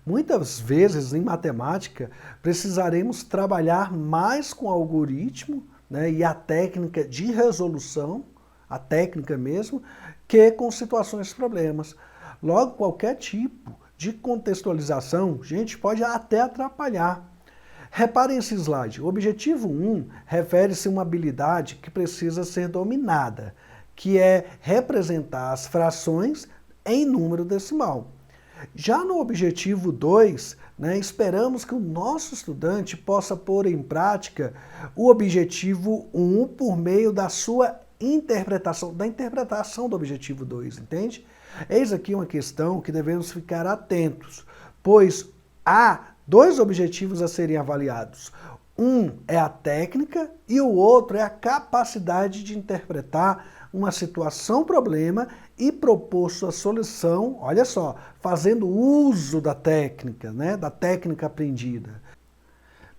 Muitas vezes, em matemática, precisaremos trabalhar mais com o algoritmo, né, e a técnica de resolução, a técnica mesmo, que com situações de problemas. Logo, qualquer tipo de contextualização, gente, pode até atrapalhar. Reparem esse slide. O objetivo 1 refere-se a uma habilidade que precisa ser dominada, que é representar as frações em número decimal. Já no objetivo 2, né, esperamos que o nosso estudante possa pôr em prática o objetivo 1 por meio da sua interpretação, do objetivo 2, entende? Eis aqui uma questão que devemos ficar atentos, pois há dois objetivos a serem avaliados. Um é a técnica e o outro é a capacidade de interpretar uma situação-problema e propor sua solução, olha só, fazendo uso da técnica, né, da técnica aprendida.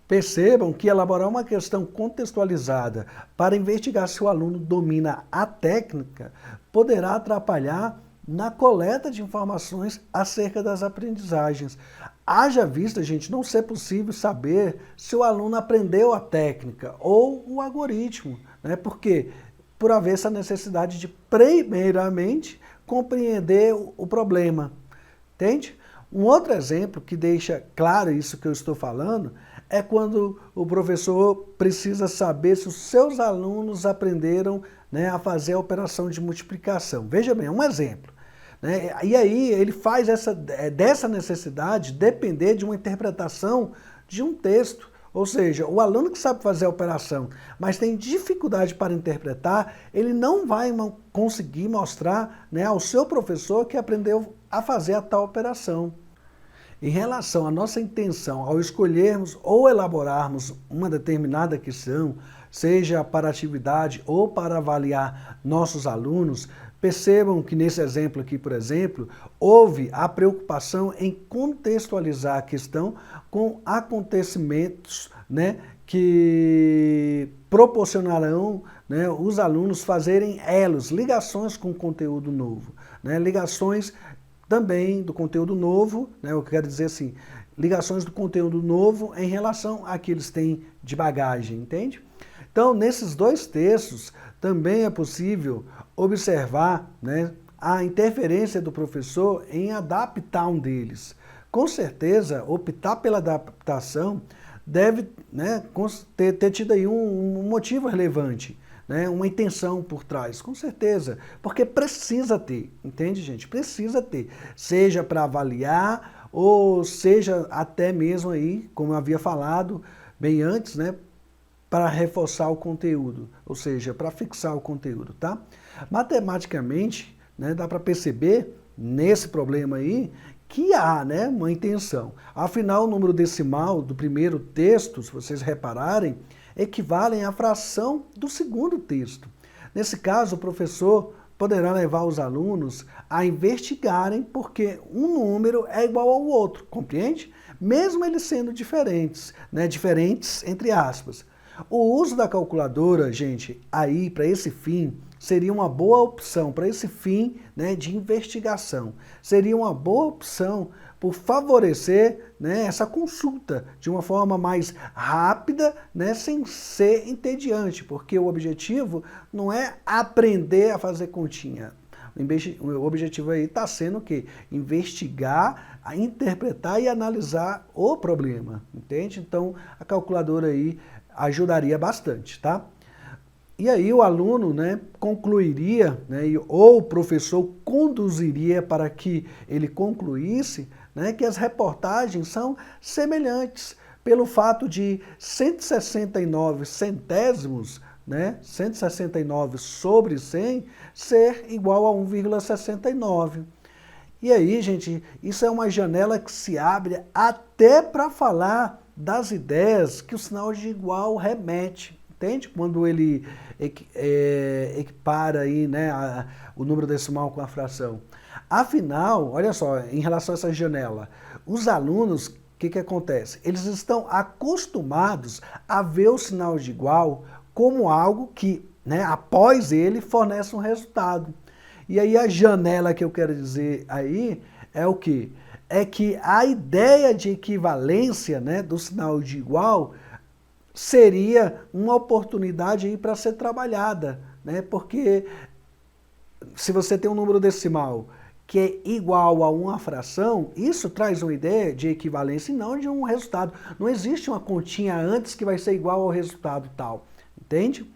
Percebam que elaborar uma questão contextualizada para investigar se o aluno domina a técnica poderá atrapalhar na coleta de informações acerca das aprendizagens. Haja vista, gente, não ser possível saber se o aluno aprendeu a técnica ou o algoritmo, né? Porque por haver essa necessidade de, primeiramente, compreender o problema. Entende? Um outro exemplo que deixa claro isso que eu estou falando é quando o professor precisa saber se os seus alunos aprenderam, né, a fazer a operação de multiplicação. Veja bem, um exemplo. Né? E aí ele faz dessa necessidade depender de uma interpretação de um texto. Ou seja, o aluno que sabe fazer a operação, mas tem dificuldade para interpretar, ele não vai conseguir mostrar, né, ao seu professor que aprendeu a fazer a tal operação. Em relação à nossa intenção ao escolhermos ou elaborarmos uma determinada questão, seja para atividade ou para avaliar nossos alunos, percebam que nesse exemplo aqui, por exemplo, houve a preocupação em contextualizar a questão com acontecimentos, né, que proporcionarão, né, os alunos fazerem elos, ligações com o conteúdo novo, né, ligações também do conteúdo novo, né, eu quero dizer assim, ligações do conteúdo novo em relação a que eles têm de bagagem, entende? Então, nesses dois textos, também é possível observar, né, a interferência do professor em adaptar um deles. Com certeza, optar pela adaptação deve, né, ter tido aí um motivo relevante, né, uma intenção por trás, com certeza, porque precisa ter, entende, gente? Precisa ter, seja para avaliar ou seja até mesmo aí, como eu havia falado bem antes, né, para reforçar o conteúdo, ou seja, para fixar o conteúdo, tá? Matematicamente, né, dá para perceber nesse problema aí que há, né, uma intenção. Afinal, o número decimal do primeiro texto, se vocês repararem, equivalem à fração do segundo texto. Nesse caso, o professor poderá levar os alunos a investigarem porque um número é igual ao outro, compreende? Mesmo eles sendo diferentes, né, diferentes entre aspas. O uso da calculadora, gente, aí para esse fim, seria uma boa opção para esse fim, né, de investigação. Seria uma boa opção por favorecer, né, essa consulta de uma forma mais rápida, né, sem ser entediante, porque o objetivo não é aprender a fazer continha. O objetivo aí está sendo o quê? Investigar, interpretar e analisar o problema, entende? Então, a calculadora aí ajudaria bastante, tá? E aí o aluno, né, concluiria, né, ou o professor conduziria para que ele concluísse, né, que as reportagens são semelhantes, pelo fato de 169 centésimos, né, 169 sobre 100, ser igual a 1,69. E aí, gente, isso é uma janela que se abre até para falar das ideias que o sinal de igual remete. Entende? Quando ele equipara aí, né, o número decimal com a fração. Afinal, olha só, em relação a essa janela, os alunos, o que acontece? Eles estão acostumados a ver o sinal de igual como algo que, né, após ele, fornece um resultado. E aí a janela que eu quero dizer aí é o quê? é que a ideia de equivalência, né, do sinal de igual seria uma oportunidade aí para ser trabalhada, né? Porque se você tem um número decimal que é igual a uma fração, isso traz uma ideia de equivalência e não de um resultado. Não existe uma continha antes que vai ser igual ao resultado tal, entende?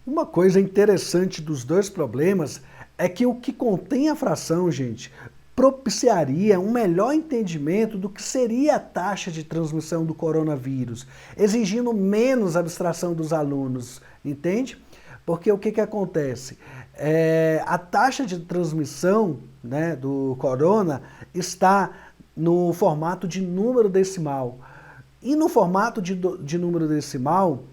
Uma coisa interessante dos dois problemas é que o que contém a fração, gente, propiciaria um melhor entendimento do que seria a taxa de transmissão do coronavírus, exigindo menos abstração dos alunos, entende? Porque o que acontece? A taxa de transmissão, né, do corona está no formato de número decimal. E no formato de número decimal,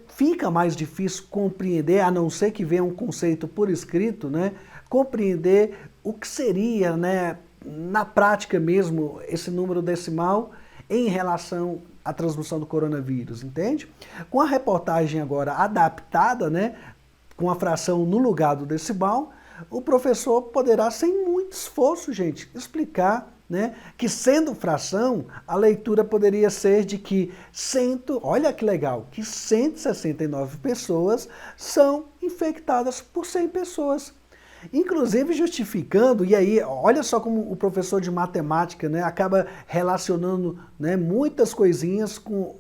fica mais difícil compreender, a não ser que venha um conceito por escrito, né, compreender o que seria, né, na prática mesmo, esse número decimal em relação à transmissão do coronavírus, entende? Com a reportagem agora adaptada, né, com a fração no lugar do decimal, o professor poderá, sem muito esforço, gente, explicar, né, que sendo fração, a leitura poderia ser de que olha que legal, que 169 pessoas são infectadas por 100 pessoas. Inclusive justificando, e aí olha só como o professor de matemática, né, acaba relacionando, né, muitas coisinhas com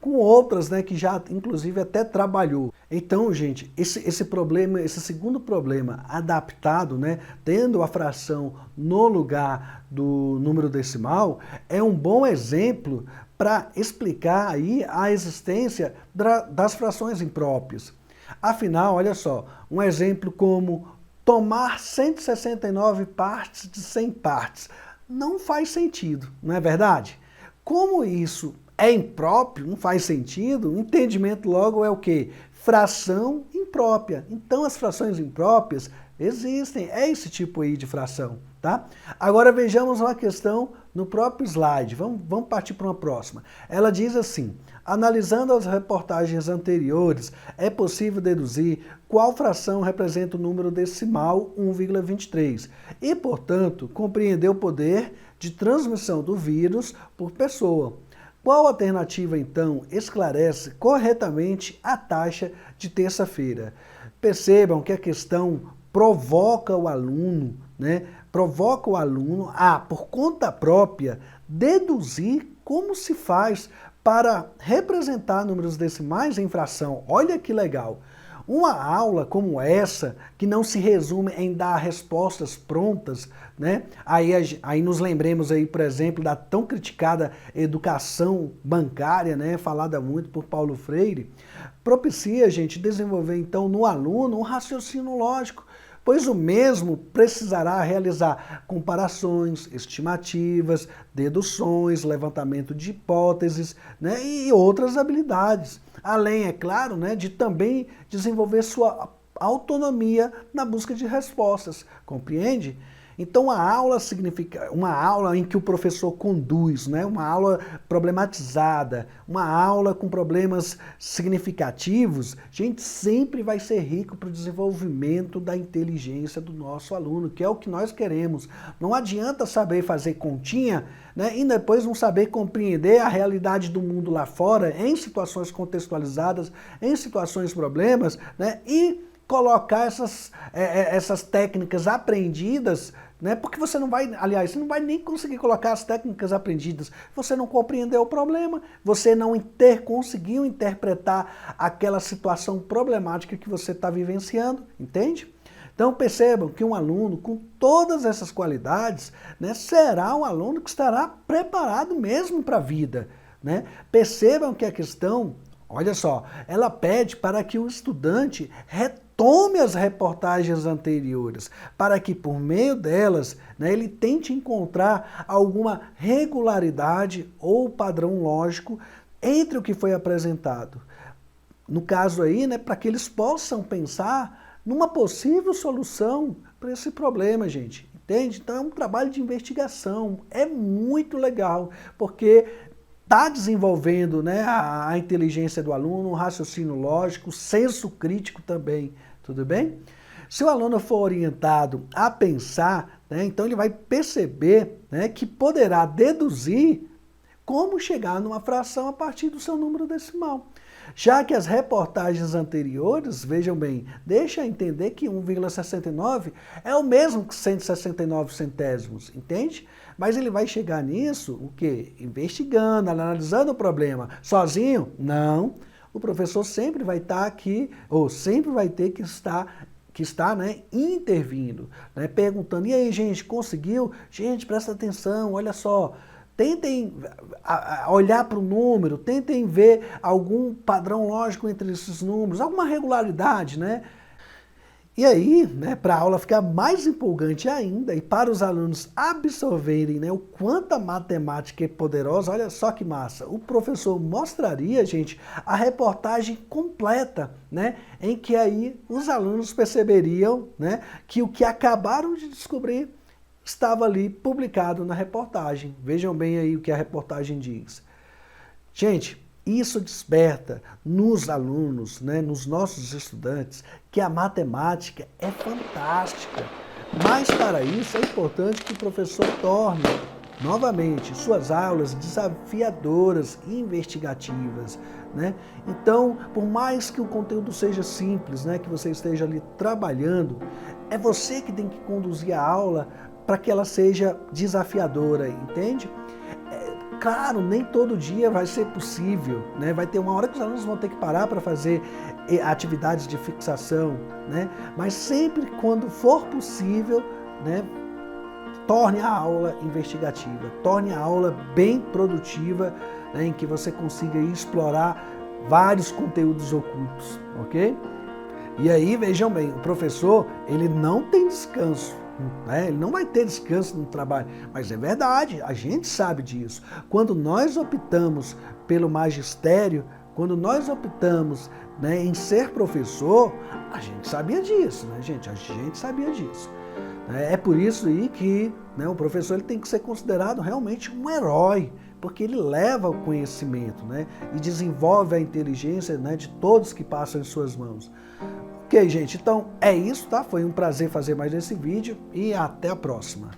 outras, né, que já inclusive até trabalhou. Então, gente, esse problema, esse segundo problema adaptado, né, tendo a fração no lugar do número decimal, é um bom exemplo para explicar aí a existência das frações impróprias. Afinal, olha só, um exemplo como tomar 169 partes de 100 partes não faz sentido, não é verdade? Como isso é impróprio, não faz sentido, o entendimento logo é o quê? Fração imprópria. Então as frações impróprias existem, é esse tipo aí de fração, tá? Agora vejamos uma questão no próprio slide, vamos partir para uma próxima. Ela diz assim: analisando as reportagens anteriores, é possível deduzir qual fração representa o número decimal 1,23 e, portanto, compreender o poder de transmissão do vírus por pessoa. Qual alternativa, então, esclarece corretamente a taxa de terça-feira? Percebam que a questão provoca o aluno, né? Provoca o aluno a, por conta própria, deduzir como se faz para representar números decimais em fração. Olha que legal! Uma aula como essa, que não se resume em dar respostas prontas, né? Aí nos lembremos aí, por exemplo, da tão criticada educação bancária, né? Falada muito por Paulo Freire, propicia a gente desenvolver então no aluno um raciocínio lógico, pois o mesmo precisará realizar comparações, estimativas, deduções, levantamento de hipóteses, né, e outras habilidades. Além, é claro, né, de também desenvolver sua autonomia na busca de respostas, compreende? Então a aula significa uma aula em que o professor conduz, né? Uma aula problematizada, uma aula com problemas significativos, gente, sempre vai ser rico para o desenvolvimento da inteligência do nosso aluno, que é o que nós queremos. Não adianta saber fazer continha, né, e depois não saber compreender a realidade do mundo lá fora, em situações contextualizadas, em situações problemas, né, e colocar essas técnicas aprendidas, né? Porque você não vai, aliás, você não vai nem conseguir colocar as técnicas aprendidas. Você não compreendeu o problema, você não conseguiu interpretar aquela situação problemática que você está vivenciando, entende? Então percebam que um aluno com todas essas qualidades, né, será um aluno que estará preparado mesmo para a vida, né? Percebam que a questão, olha só, ela pede para que o estudante retome as reportagens anteriores, para que por meio delas, né, ele tente encontrar alguma regularidade ou padrão lógico entre o que foi apresentado. No caso aí, né, para que eles possam pensar numa possível solução para esse problema, gente. Entende? Então é um trabalho de investigação, é muito legal, porque está desenvolvendo, né, a inteligência do aluno, o raciocínio lógico, o senso crítico também, tudo bem? Se o aluno for orientado a pensar né? Então ele vai perceber, né, que poderá deduzir como chegar numa fração a partir do seu número decimal. Já que as reportagens anteriores, vejam bem, deixam entender que 1,69 é o mesmo que 169 centésimos, entende? Mas ele vai chegar nisso, o quê? Investigando, analisando o problema. Sozinho? Não. O professor sempre vai estar aqui, ou sempre vai ter que estar, né, intervindo, né, perguntando, e aí, gente, conseguiu? Gente, presta atenção, olha só, tentem olhar para o número, tentem ver algum padrão lógico entre esses números, alguma regularidade, né? E aí, né, para a aula ficar mais empolgante ainda e para os alunos absorverem, né, o quanto a matemática é poderosa, olha só que massa, o professor mostraria, gente, a reportagem completa, né, em que aí os alunos perceberiam, né, que o que acabaram de descobrir estava ali publicado na reportagem. Vejam bem aí o que a reportagem diz. Gente, isso desperta nos alunos, né, nos nossos estudantes, que a matemática é fantástica. Mas para isso é importante que o professor torne, novamente, suas aulas desafiadoras e investigativas, né? Então, por mais que o conteúdo seja simples, né, que você esteja ali trabalhando, é você que tem que conduzir a aula para que ela seja desafiadora, entende? Claro, nem todo dia vai ser possível, né? Vai ter uma hora que os alunos vão ter que parar para fazer atividades de fixação, né? Mas sempre quando for possível, né, torne a aula investigativa, torne a aula bem produtiva, né, em que você consiga explorar vários conteúdos ocultos, ok? E aí, vejam bem, o professor, ele não tem descanso. Ele não vai ter descanso no trabalho, mas é verdade, a gente sabe disso. Quando nós optamos pelo magistério, quando nós optamos, né, em ser professor, a gente sabia disso, né, gente? A gente sabia disso. É por isso aí que, né, o professor ele tem que ser considerado realmente um herói, porque ele leva o conhecimento, né, e desenvolve a inteligência, né, de todos que passam em suas mãos. Ok, gente, então é isso, tá? Foi um prazer fazer mais esse vídeo e até a próxima.